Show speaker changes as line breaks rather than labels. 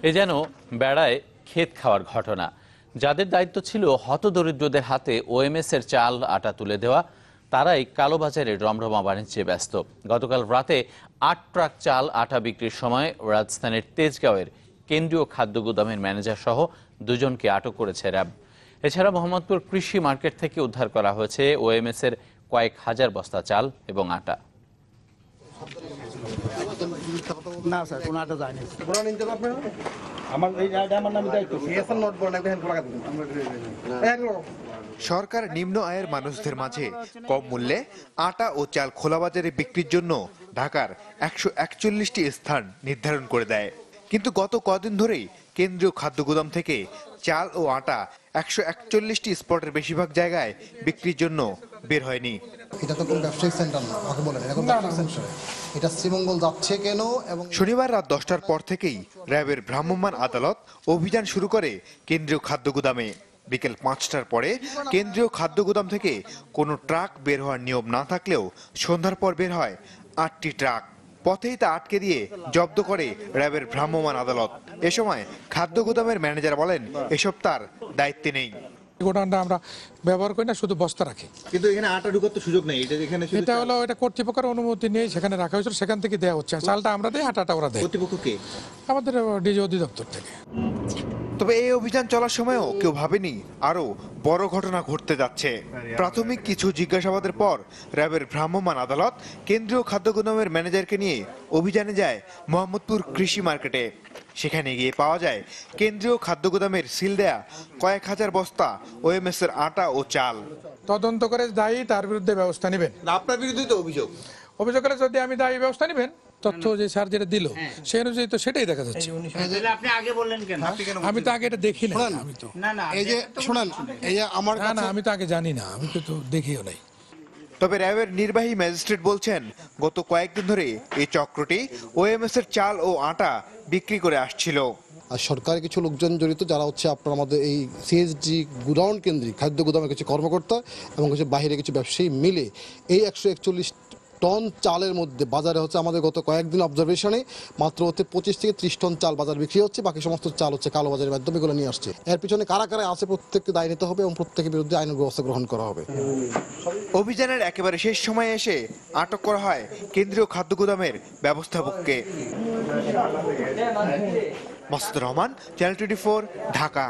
এ যেন বেড়ায় ক্ষেত খাওয়ার ঘটনা। যাদের দায়িত্ব ছিল হতদরিদ্রদের হাতে ওএমএস এর চাল আটা তুলে দেওয়া, তারাই কালোবাজারে রমরমা বাণিজ্যে ব্যস্ত। গতকাল রাতে ৮ ট্রাক চাল আটা বিক্রির সময় রাজধানীর তেজগাঁওয়ের কেন্দ্রীয় খাদ্য গুদামের ম্যানেজার সহ দুজনকে আটক করেছে র্যাব। এছাড়া মোহাম্মদপুর কৃষি মার্কেট থেকে উদ্ধার করা হয়েছে ওএমএস এর কয়েক হাজার বস্তা চাল এবং আটা।
না স্যার, কোনো আটা যায়নি।
সরকার নিম্ন আয়ের মানুষদের মাঝে কম মূল্যে আটা ও চাল খোলা বাজারে বিক্রির জন্য ঢাকার 141টি স্থান নির্ধারণ করে দেয়। কিন্তু গত কদিন ধরেই কেন্দ্রীয় খাদ্য গুদাম থেকে চাল ও আটা 141টি স্পটের বেশিরভাগ জায়গায় বিক্রির জন্য বের হয়নি।
এটা তো কোনো ব্যবসায়িক সেন্টার না, আমাকে বলেন এরকম ব্যবসায়িক সেন্টার এটা শ্রীমঙ্গল যাচ্ছে কেন? এবং
শনিবার রাত 10টার পর থেকেই র্যাবের ভ্রাম্যমাণ আদালত অভিযান শুরু করে কেন্দ্রীয় খাদ্য গুদামে। বিকেল 5টার পরে কেন্দ্রীয় খাদ্য গুদাম থেকে কোনো ট্রাক বের হওয়ার নিয়ম না থাকলেও সন্ধ্যার পর বের হয় 8টি ট্রাক। পথেই তা আটকে দিয়ে জব্দ করে র্যাবের ভ্রাম্যমাণ আদালত। এ সময় খাদ্য গুদামের ম্যানেজার বলেন, এসব তার দায়িত্বে নেই।
গোডাউনটা আমরা ব্যবহার করি না, শুধু বস্তা রাখি।
কিন্তু এখানে আটা ঢুকার তো সুযোগ নেই।
এটা হলো এটা কর্তৃপক্ষের অনুমতি নিয়ে সেখানে রাখা হয়েছিল, সেখান থেকে দেওয়া হচ্ছে। চালটা আমরা দেই, আটাটা ওরা দেয়।
কর্তৃপক্ষ কে?
আমাদের ডিজি অধিদপ্তর থেকে।
তবে এই অভিযান চলার সময়ও কেউ ভাবেনি আরো বড় ঘটনা ঘটতে যাচ্ছে। প্রাথমিক কিছু জিজ্ঞাসাবাদের পর র্যাবের ভ্রাম্যমাণ আদালত কেন্দ্রীয় খাদ্য গুদামের ম্যানেজারকে নিয়ে অভিযানে যায় মোহাম্মদপুর কৃষি মার্কেটে। সেখানে গিয়ে পাওয়া যায় কেন্দ্রীয় খাদ্য গুদামের সিল দেয়া কয়েক হাজার বস্তা ওএমএস এর আটা ও চাল।
তদন্ত করে দায়ী তার বিরুদ্ধে ব্যবস্থা নেবেন।
আপনার বিরুদ্ধে তো অভিযোগ
অভিযোগের যদি আমি দায়ী ব্যবস্থা নেবেন, তথ্য যে স্যার যেটা দিল সেই অনুযায়ী তো সেটাই দেখা যাচ্ছে।
আপনি আগে বললেন কেন?
আমি তো আগে এটা দেখি না। আমি তো
এই যে শুনেন, এই যে আমার
না, আমি তো আগে জানি না, আমি তো দেখিও নাই।
তবে র্যাবের নির্বাহী ম্যাজিস্ট্রেট বলছেন, গত কয়েকদিন ধরে এই চক্রটি ওএমএস এর চাল ও আটা বিক্রি করে আসছিল।
আর সরকারের কিছু লোকজন জড়িত, যারা হচ্ছে আপনার আমাদের এই সিএসডি গুদাউন কেন্দ্রিক খাদ্য গুদামের কিছু কর্মকর্তা এবং কিছু বাইরে কিছু ব্যবসায়ী মিলে এই 141 টন চালের মধ্যে বাজারে হচ্ছে আমাদের গত কয়েকদিন অবজারভেশনে মাত্র হচ্ছে 25 থেকে 30 টন চাল বাজার বিক্রি হচ্ছে। বাকি সমস্ত চাল হচ্ছে কালো বাজারের মাধ্যমে এগুলো নিয়ে আসছে। এর পিছনে কারা কারা আছে প্রত্যেককে দায় নিতে হবে এবং প্রত্যেকের বিরুদ্ধে আইনের ব্যবস্থা গ্রহণ করা হবে।
অভিযানের একেবারে শেষ সময়ে এসে আটক করা হয় কেন্দ্রীয় খাদ্য গুদামের ব্যবস্থাপককে। মাসুদুর রহমান, চ্যানেল 24, ঢাকা।